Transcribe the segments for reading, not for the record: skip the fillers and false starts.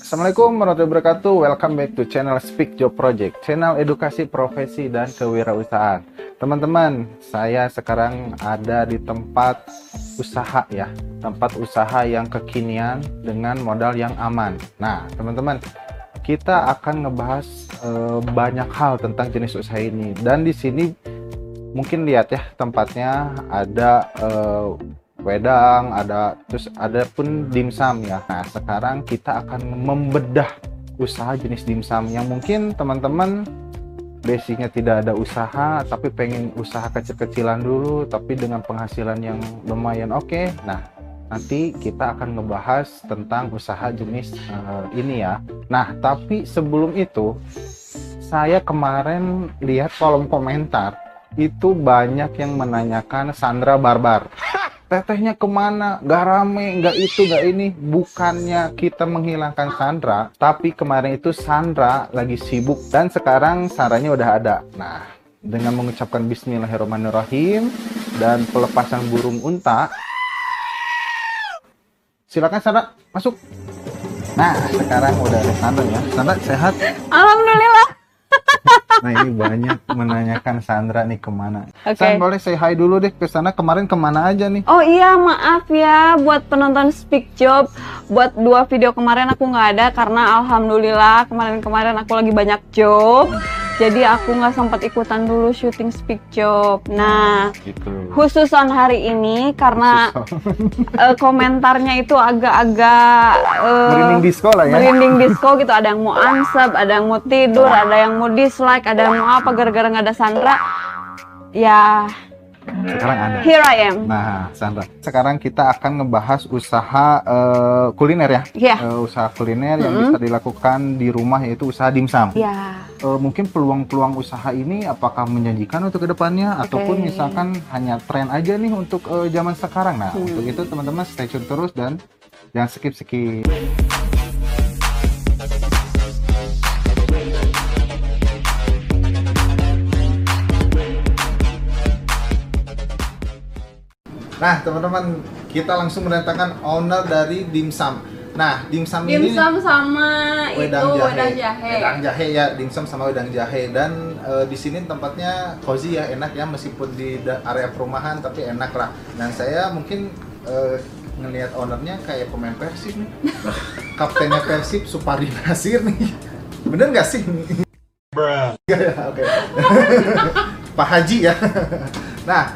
Assalamualaikum warahmatullahi wabarakatuh. Welcome back to channel Speak Job Project, channel edukasi profesi dan kewirausahaan. Teman-teman, saya sekarang ada di tempat usaha ya, tempat usaha yang kekinian dengan modal yang aman. Nah, teman-teman, kita akan ngebahas banyak hal tentang jenis usaha ini. Dan di sini mungkin lihat ya, tempatnya ada wedang, ada pun dimsum ya. Nah, sekarang kita akan membedah usaha jenis dimsum yang mungkin teman-teman basicnya tidak ada usaha tapi pengen usaha kecil-kecilan dulu tapi dengan penghasilan yang lumayan oke. Nah, nanti kita akan ngebahas tentang usaha jenis ini ya. Nah, tapi sebelum itu saya kemarin lihat kolom komentar itu banyak yang menanyakan Sandra Barbar. Tetehnya kemana? Gak rame, gak itu, gak ini. Bukannya kita menghilangkan Sandra, tapi kemarin itu Sandra lagi sibuk dan sekarang Sandranya udah ada. Nah, dengan mengucapkan Bismillahirrahmanirrahim dan pelepasan burung unta, silakan Sandra masuk. Nah, sekarang udah ada Sandra ya. Sandra sehat? Alhamdulillah. Nah, ini banyak menanyakan Sandra nih kemana. Okay. San, boleh say hi dulu deh ke sana. Kemarin kemana aja nih? Oh iya, maaf ya buat penonton Speak Job. Buat 2 video kemarin aku nggak ada karena alhamdulillah kemarin aku lagi banyak job. Jadi aku nggak sempat ikutan dulu syuting Speak Job. Nah, Gitu. khususan hari ini karena komentarnya itu agak-agak Merinding disco lah ya. merinding disco gitu. Ada yang mau ansep, ada yang mau tidur, ada yang mau dislike, ada yang mau apa gara-gara nggak ada Sandra. Ya, Sekarang ada. here I am. Nah, Sandra, sekarang kita akan ngebahas usaha kuliner ya. Iya. Usaha kuliner yang bisa dilakukan di rumah, yaitu usaha dimsum. Ya. Mungkin peluang-peluang usaha ini apakah menjanjikan untuk kedepannya ataupun misalkan hanya tren aja nih untuk zaman sekarang. Nah, untuk itu teman-teman stay tune terus dan jangan skip-skip. Nah, teman-teman, kita langsung mendatangkan owner dari dimsum. Nah, dimsum ini Dimsum sama wedang itu jahe. wedang jahe. Wedang jahe ya, dimsum sama wedang jahe. Dan di sini tempatnya cozy ya, enak ya, meskipun di area perumahan tapi enak lah. Dan saya mungkin ngelihat ownernya kayak pemain Persib nih. Kaptennya Persib, Supari Nasir nih. Bener nggak sih? Oke. Pak Haji ya. Nah,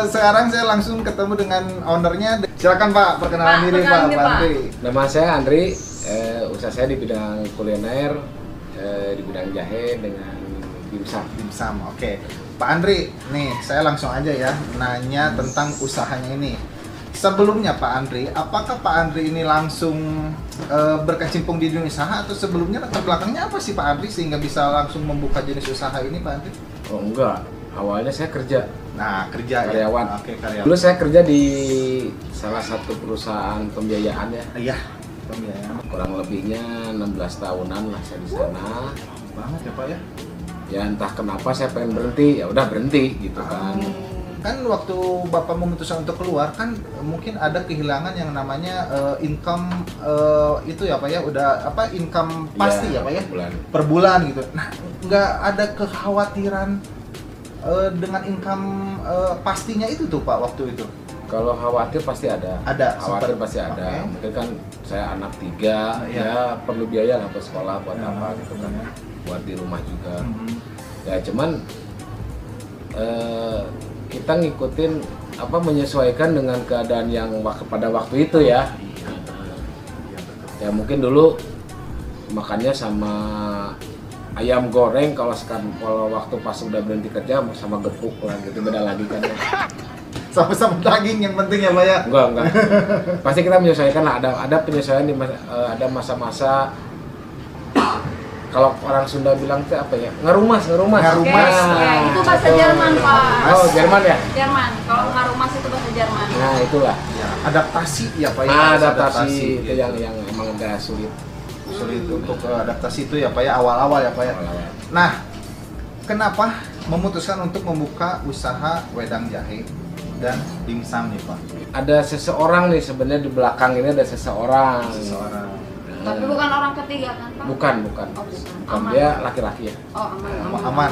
sekarang saya langsung ketemu dengan ownernya. Silakan Pak, perkenalan diri Pak. perkenalan diri, Pak. Andri. Nama saya Andri, usaha saya di bidang kuliner, di bidang jahe dengan dimsum. Dimsum, oke. Pak Andri, nih saya langsung aja ya nanya tentang usahanya ini. Sebelumnya Pak Andri, apakah Pak Andri ini langsung berkecimpung di dunia usaha atau sebelumnya latar belakangnya apa sih Pak Andri sehingga bisa langsung membuka jenis usaha ini Pak Andri? Oh enggak, awalnya saya kerja Nah, kerja karyawan. ya. Oke, karyawan. Dulu saya kerja di salah satu perusahaan pembiayaan ya. Iya, pembiayaan. Kurang lebihnya 16 tahunan lah saya di sana. Banget ya Pak ya. Ya entah kenapa saya pengen berhenti, ya udah berhenti gitu kan. Kan waktu Bapak memutuskan untuk keluar kan mungkin ada kehilangan yang namanya income itu ya Pak ya, udah apa income pasti ya Pak ya, Bulan. per bulan gitu. Nah, nggak ada kekhawatiran dengan income pastinya itu tuh Pak waktu itu? Kalau khawatir pasti ada. Ada, Khawatir sempat. pasti ada. Oke. Mungkin kan saya anak 3, Iya. ya perlu biaya lah buat sekolah, buat Ya, apa gitu kan. ya. Buat di rumah juga. Mhm. Ya cuman kita ngikutin apa menyesuaikan dengan keadaan yang pada waktu itu ya. Ya mungkin dulu makannya sama ayam goreng, kalau waktu pas udah berhenti kerja sama gepuk lah gitu, beda lagi kan ya. Sama-sama daging yang penting ya Pak ya. Enggak. Pasti kita menyesuaikan lah, ada penyesuaian ada masa-masa. Kalau orang Sunda bilang itu apa ya? Ngarumas. Ngarumas. Ya, itu bahasa Jerman, Pak. Oh, Jerman ya? Jerman. Kalau ngarumas itu bahasa Jerman. Nah, itulah. Ya, adaptasi ya Pak ya. Nah, harus adaptasi itu gitu. yang emang agak sulit. Sulit untuk adaptasi itu ya Pak ya, awal-awal ya Pak ya. Awal-awal. Nah, kenapa memutuskan untuk membuka usaha wedang jahe dan dimsum nih Pak? Ada seseorang nih sebenarnya di belakang ini ada seseorang. Seseorang. Nah, Tapi bukan orang ketiga kan Pak? Bukan. Oh, bukan. Aman. Dia laki-laki ya. Oh, aman. Aman.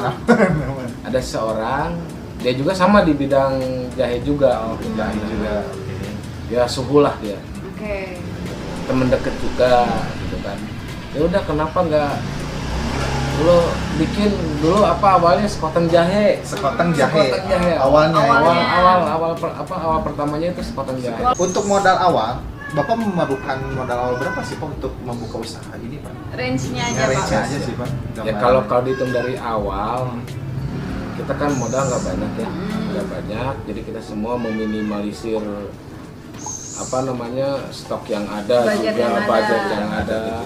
Ada seorang, dia juga sama di bidang jahe juga. Jahe juga. Ya suhu lah dia. Oke. Temen deket juga gitu kan. Ya udah kenapa nggak lo bikin dulu apa awalnya sekoteng jahe. Sekoteng jahe. Sekoteng jahe. Awalnya. Awal pertamanya itu sekoteng jahe. Untuk modal awal, Bapak memerlukan modal awal berapa sih Pak untuk membuka usaha ini Pak? Range-nya aja Ya, Pak. range aja sih Pak. Ya kalau dihitung dari awal, kita kan modal nggak banyak ya, nggak banyak. Jadi kita semua meminimalisir stok yang ada, budget yang ada.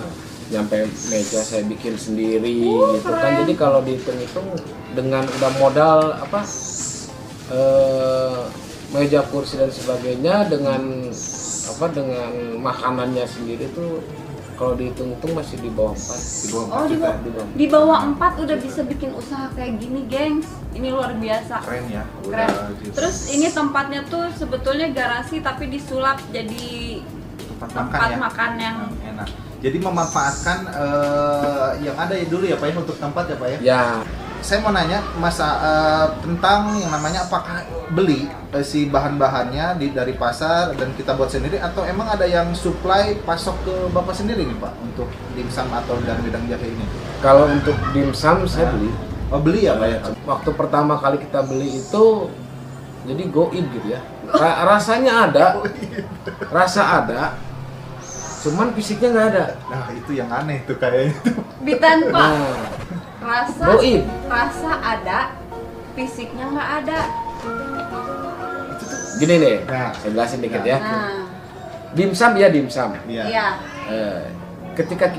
Nyampe meja saya bikin sendiri gitu kan. Jadi kalau dihitung-hitung dengan udah modal meja kursi dan sebagainya dengan makanannya sendiri tuh kalau dihitung-hitung masih di bawah 4. Oh, di bawah 4 udah bisa bikin usaha kayak gini, gengs. Ini luar biasa. Keren ya. Keren. Gitu. Terus ini tempatnya tuh sebetulnya garasi tapi disulap jadi tempat makan yang enak. Jadi memanfaatkan yang ada dulu ya Pak ya untuk tempat ya Pak ya. Ya. Saya mau nanya tentang yang namanya apakah beli si bahan-bahannya dari pasar dan kita buat sendiri atau emang ada yang supply pasok ke Bapak sendiri nih Pak untuk dimsum atau dan wedang jahe ini? Kalau untuk dimsum saya beli. Oh beli ya Pak ya? Waktu pertama kali kita beli itu jadi goib gitu ya. Rasanya ada, rasa ada, cuman fisiknya nggak ada. Nah itu yang aneh tuh kayaknya. Bitan Pak. Nah, Rasa ada, fisiknya nggak ada. gini deh, Nah. saya jelasin dikit ya. Nah, Dimsum ya dimsum. Iya. iya. Ketika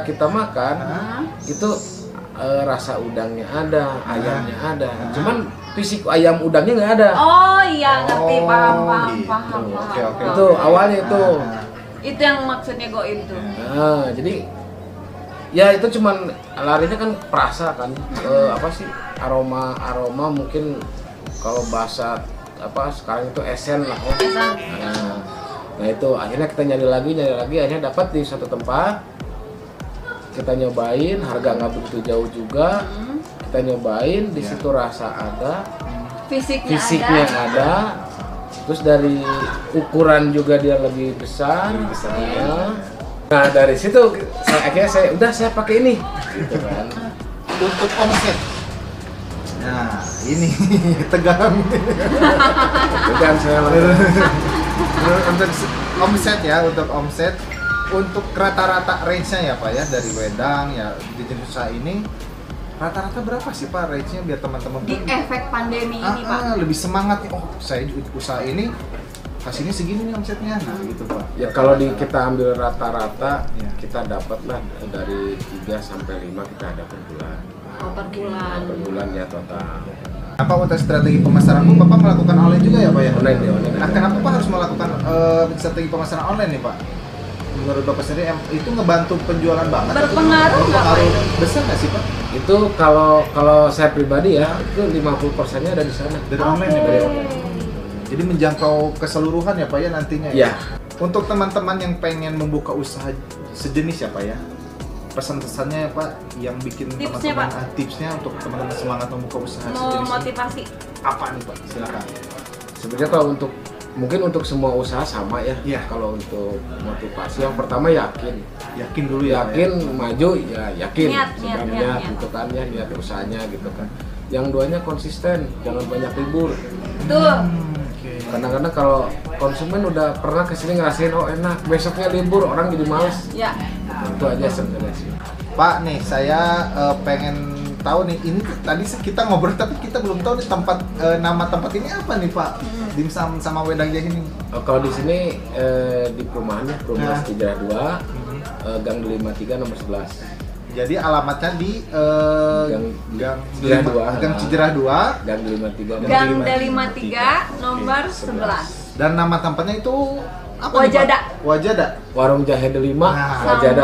kita makan, itu rasa udangnya ada, ayamnya ada. Cuman fisik ayam udangnya nggak ada. Oh iya, ngerti, paham. Oke. Itu awalnya itu. Itu yang maksudnya goib tuh. Nah, jadi ya itu cuman larinya kan perasa kan, aroma mungkin kalau bahasa sekarang itu esen lah ya. Nah itu akhirnya kita nyari lagi akhirnya dapat di satu tempat, kita nyobain, harga nggak begitu jauh juga, kita nyobain di situ rasa ada, fisiknya ada. Terus dari ukuran juga dia lebih besar. Ya. Nah dari situ saya pakai ini gitu kan. Untuk omset. Nah ini tegang. Tegang saya Untuk omset untuk rata-rata range-nya ya Pak ya dari wedang ya di jenis usaha ini rata-rata berapa sih Pak range-nya biar teman-teman Di efek pandemi ini Pak. lebih semangat nih, saya usaha ini kasihnya segini nih omsetnya, nah gitu Pak. Ya kalau kita ambil rata-rata, Ya. kita dapat lah dari 3 sampai 5 kita ada per bulan. Per bulan. Per bulan ya total. Apa untuk strategi pemasaran pun Bapak melakukan online juga ya Pak ya? Online ya, online. Nah kenapa Pak harus melakukan strategi pemasaran online nih Pak? Menurut Bapak sendiri itu ngebantu penjualan banget? Berpengaruh nggak, Pak? Besar nggak sih Pak? Itu kalau saya pribadi ya, itu 50%-nya ada di sana. Dari online ya Pak ya? Jadi menjangkau keseluruhan ya Pak ya nantinya Ya. Untuk teman-teman yang pengen membuka usaha sejenis ya Pak ya, pesan-pesannya ya Pak yang bikin Tipsnya, teman-teman tipsnya untuk teman-teman semangat membuka usaha Mau sejenis ini. motivasi. Apa nih Pak? Silakan. Sebenarnya kalau mungkin untuk semua usaha sama ya. Iya. Kalau untuk motivasi yang pertama yakin Dulu ya Pak ya? maju ya yakin. Niat gitu kan ya, niat usahanya gitu kan. Yang duanya konsisten, jangan banyak libur. Tuh. Kadang-kadang kalau konsumen udah pernah kesini ngerasain enak, besoknya libur orang jadi males. Ya. Itu aja sebenarnya sih. Pak nih saya pengen tahu nih, ini tadi kita ngobrol tapi kita belum tahu nih nama tempat ini apa nih Pak? Dimsum sama wedang jahe ini. Kalau di sini di perumahannya Perumahan Sejahtera 2, Gang 53 nomor 11. Jadi alamatnya di Gang Sejahtera 2, Gang 53. Gang D53 nomor 11. dan nama tempatnya itu apa? Wajada. Nih, Pak? Wajada. Warung Jahe D5, Wajada.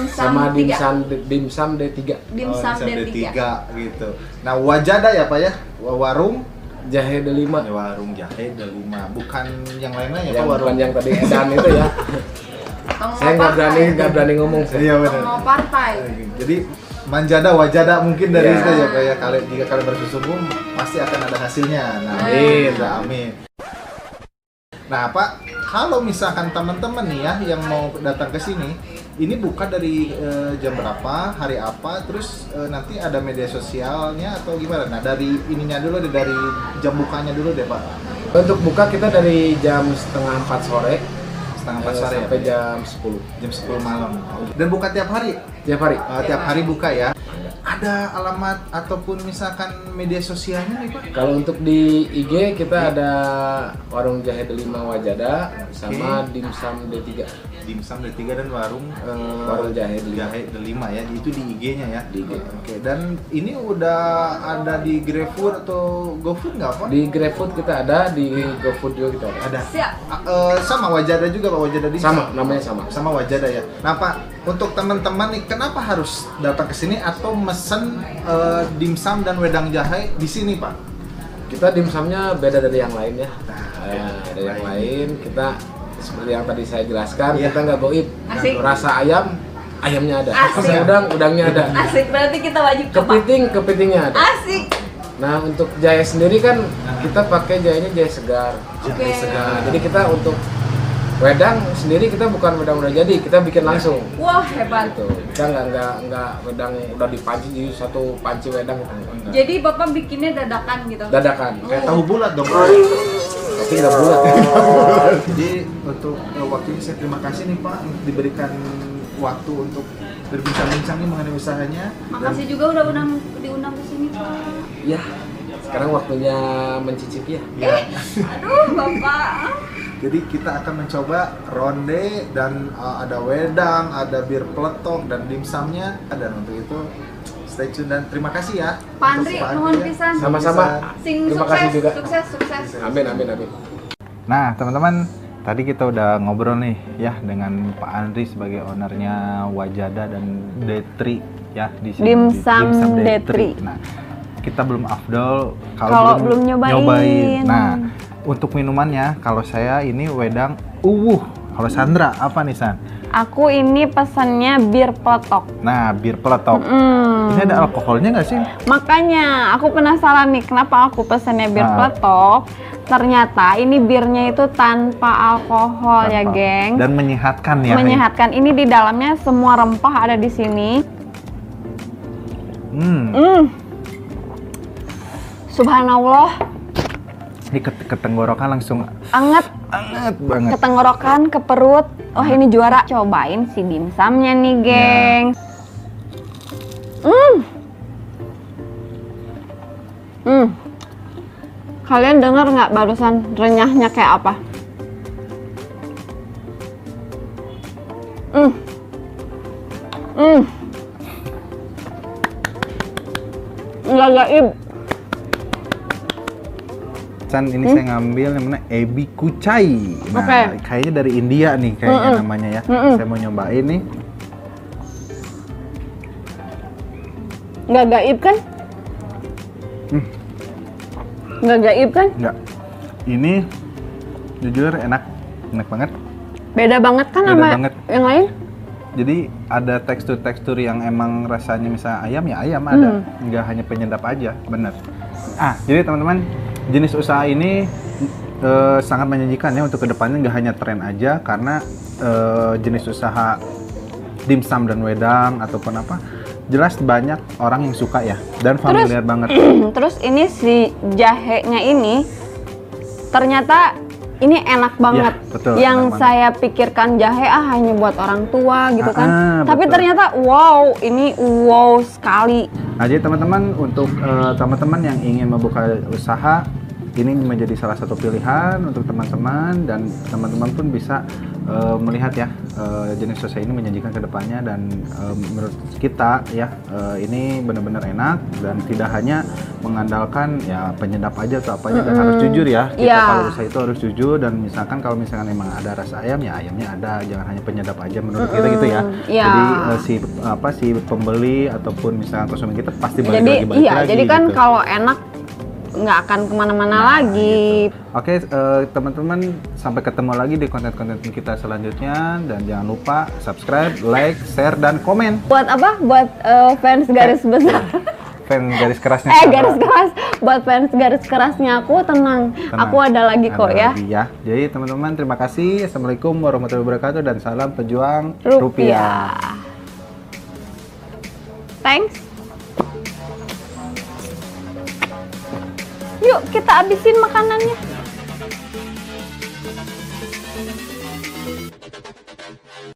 Sama Dimsum D3. Dimsum D3. Gitu. Nah, Wajada ya Pak ya? Warung Jahe D5. ya, warung jahe D5. Bukan yang lain-lain ya Yang Pak, warung. bukan yang tadi edan itu ya. Saya nggak berani ngomong. Iya benar. Mau partai. Jadi manjada wajada mungkin dari Ya. itu ya Pak ya. Jika kalian bersungguh pasti akan ada hasilnya. Nah, Amin. amin. Nah, Pak, kalau misalkan teman-teman nih ya yang mau datang ke sini, ini buka dari jam berapa, hari apa, terus nanti ada media sosialnya atau gimana? Nah, dari ininya dulu deh, dari jam bukanya dulu deh, Pak. Untuk buka kita dari jam setengah 4 sore Setengah 4 sore sampai ya, Pak? jam 10 Jam 10 malam. Dan buka tiap hari? tiap hari. Tiap hari buka ya. Ada alamat ataupun misalkan media sosialnya nih, Pak? Kalau untuk di IG kita ada warung jahe delima wajada sama dimsum D3. Dimsum D3 dan warung Warung jahe delima. jahe delima ya, itu di IG-nya ya. Di IG. Oke, dan ini udah ada di GrabFood atau GoFood nggak, Pak? Di GrabFood kita ada, di GoFood juga kita ada. Ada. Siap. Sama Wajada juga, Pak, Wajada di Sama, namanya sama. sama Wajada ya. Nah, Pak, untuk teman-teman nih kenapa harus datang ke sini atau mesen dimsum dan wedang jahe di sini, Pak? Kita dimsumnya beda dari yang lain ya. Nah, Dari yang lain kita seperti yang tadi saya jelaskan, Iya. kita nggak goib. Asik. Rasa ayam, ayamnya ada. Asik. Rasa udang, udangnya ada. Asik, berarti kita wajib coba. Kepitingnya ada. Asik. Nah, untuk jahe sendiri kan kita pakai jahenya jahe segar. Oke. Nah, jadi kita untuk wedang sendiri kita bukan wedang udah jadi, kita bikin langsung. Wah, hebat. Gitu. Kita nggak wedang udah dipanci jadi satu panci wedang gitu. Enggak. Jadi Bapak bikinnya dadakan gitu. Dadakan. Kayak tahu bulat dong. Tapi nggak bulat. Jadi untuk waktu ini saya terima kasih nih, Pak, diberikan waktu untuk berbincang-bincang nih mengenai usahanya. Makasih juga udah diundang ke sini, Pak. Ya, sekarang waktunya mencicipi ya. Ya. Aduh, Bapak. Jadi kita akan mencoba ronde dan ada wedang, ada bir peletok dan dimsumnya. Dan untuk itu stay tune dan terima kasih ya. Pak untuk Andri, Pak nuhun ya. pisan. Sama-sama. Sing Terima sukses, kasih juga. sukses. Amin, amin, amin. Nah, teman-teman, tadi kita udah ngobrol nih ya dengan Pak Andri sebagai ownernya Wajada dan D3 ya di sini. Dimsum D3. Nah, kita belum afdol Kalau belum nyobain. Nah, untuk minumannya kalau saya ini wedang Kalau Sandra apa nih, San? Aku ini pesannya bir peletok. Nah, bir peletok. Ini ada alkoholnya nggak sih? Makanya aku penasaran nih kenapa aku pesannya bir peletok. Ternyata ini birnya itu tanpa alkohol ya, Tanpa. geng. Dan menyehatkan ya. Menyehatkan. Ini di dalamnya semua rempah ada di sini. Subhanallah, Ini ke tenggorokan langsung anget anget banget. ke tenggorokan, ke perut. Oh, ini juara. Cobain si dimsumnya nih, geng. Kalian dengar nggak barusan renyahnya kayak apa? Nggak gaib. San, ini saya ngambil yang mana ebi kucai. Nah, Oke. kayaknya dari India nih kayaknya namanya ya. Saya mau nyobain nih. Nggak gaib kan? Nggak gaib kan? Enggak. Ini jujur enak banget. Beda banget kan Beda sama banget. yang lain? Jadi ada tekstur-tekstur yang emang rasanya misalnya ayam ya ayam ada, nggak hanya penyedap aja, bener. Jadi teman-teman, jenis usaha ini sangat menjanjikan ya untuk kedepannya, nggak hanya tren aja karena jenis usaha dimsum dan wedang ataupun apa, jelas banyak orang yang suka ya dan familiar banget. Terus ini si jahenya ini ternyata ini enak banget. betul, Yang enak banget. saya pikirkan jahe hanya buat orang tua gitu kan. Tapi betul. ternyata wow, ini wow sekali. Nah, jadi teman-teman, untuk teman-teman yang ingin membuka usaha, ini menjadi salah satu pilihan untuk teman-teman, dan teman-teman pun bisa melihat ya jenis usaha ini menjanjikan ke depannya, dan menurut kita ya ini benar-benar enak dan tidak hanya mengandalkan ya penyedap aja atau apanya, dan harus jujur ya kita Iya. kalau usaha itu harus jujur, dan misalkan kalau misalkan emang ada rasa ayam ya ayamnya ada, jangan hanya penyedap aja menurut kita gitu ya. Iya. Jadi si pembeli ataupun misalkan konsumen kita pasti balik Jadi lagi iya, jadi kan gitu. kalau enak nggak akan kemana-mana lagi. Oke, teman-teman, sampai ketemu lagi di konten-konten kita selanjutnya, dan jangan lupa subscribe, like, share, dan komen. Buat apa? Buat fans garis besar. Fans garis kerasnya. Garis keras. Buat fans garis kerasnya aku tenang. Aku ada lagi kok ya. Lagi ya. Jadi teman-teman, terima kasih. Assalamualaikum warahmatullahi wabarakatuh, dan salam pejuang Rupiah. Thanks. Yuk kita habisin makanannya.